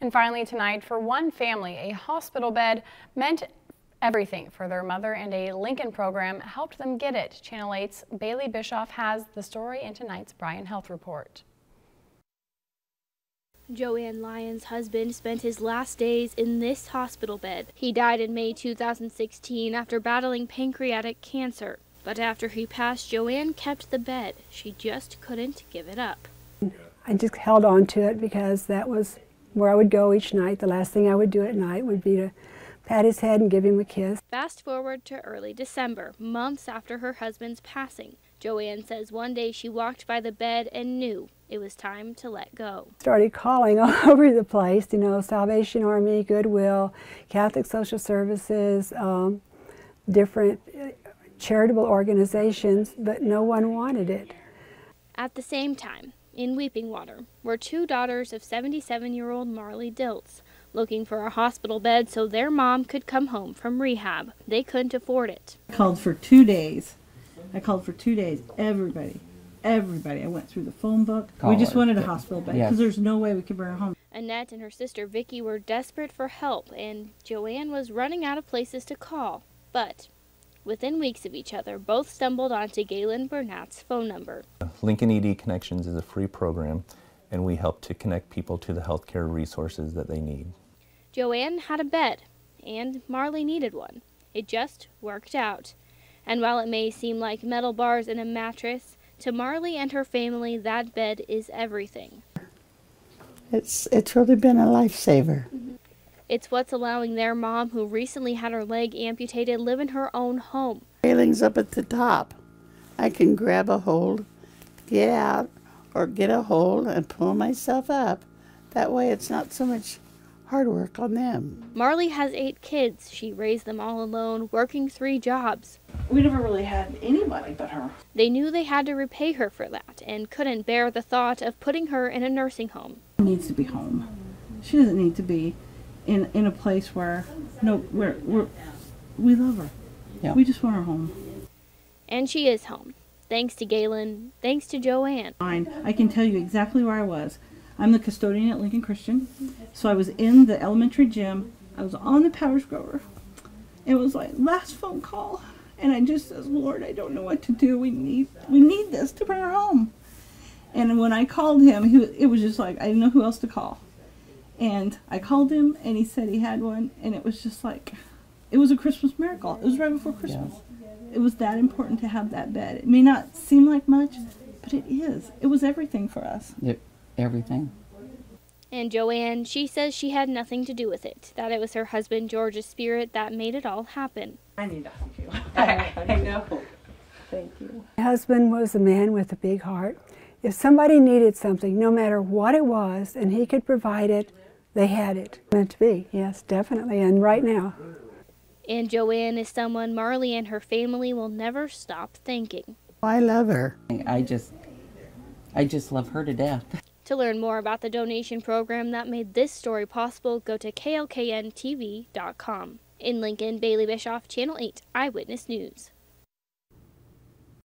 And finally tonight, for one family, a hospital bed meant everything for their mother, and a Lincoln program helped them get it. Channel 8's Bailey Bischoff has the story in tonight's Bryan Health Report. Joanne Lyons' husband spent his last days in this hospital bed. He died in May 2016 after battling pancreatic cancer. But after he passed, Joanne kept the bed. She just couldn't give it up. I just held on to it because that was where I would go each night. The last thing I would do at night would be to pat his head and give him a kiss. Fast forward to early December, months after her husband's passing. Joanne says one day she walked by the bed and knew it was time to let go. Started calling all over the place, you know, Salvation Army, Goodwill, Catholic Social Services, different charitable organizations, but no one wanted it. At the same time, in Weeping Water, were two daughters of 77-year-old Marley Diltz, looking for a hospital bed so their mom could come home from rehab. They couldn't afford it. I called for 2 days. Everybody. I went through the phone book. We just wanted a hospital bed because there's no way we could bring her home. Annette and her sister Vicki were desperate for help, and Joanne was running out of places to call. But within weeks of each other, both stumbled onto Galen Burnett's phone number. Lincoln ED Connections is a free program, and we help to connect people to the healthcare resources that they need. Joanne had a bed, and Marley needed one. It just worked out. And while it may seem like metal bars and a mattress, to Marley and her family, that bed is everything. It's really been a lifesaver. It's what's allowing their mom, who recently had her leg amputated, live in her own home. Railings up at the top. I can grab a hold, get out, or get a hold and pull myself up. That way it's not so much hard work on them. Marley has 8 kids. She raised them all alone, working 3 jobs. We never really had anybody but her. They knew they had to repay her for that and couldn't bear the thought of putting her in a nursing home. She needs to be home. She doesn't need to be in a place where we love her. Yeah. We just want her home. And she is home. Thanks to Galen, thanks to Joanne. I can tell you exactly where I was. I'm the custodian at Lincoln Christian. So I was in the elementary gym. I was on the Powers Grower. It was like last phone call. And I just said, Lord, I don't know what to do. We need this to bring her home. And when I called him, it was just like, I didn't know who else to call. And I called him, and he said he had one. And it was just like, it was a Christmas miracle. It was right before Christmas. Yeah. It was that important to have that bed. It may not seem like much, but it is. It was everything for us. Yep, everything. And Joanne, she says she had nothing to do with it, that it was her husband George's spirit that made it all happen. I need to hug you. I know. Thank you. My husband was a man with a big heart. If somebody needed something, no matter what it was, and he could provide it, they had it. Meant to be, yes, definitely, and right now. And Joanne is someone Marley and her family will never stop thanking. I love her. I just love her to death. To learn more about the donation program that made this story possible, go to klkntv.com. In Lincoln, Bailey Bischoff, Channel 8 Eyewitness News.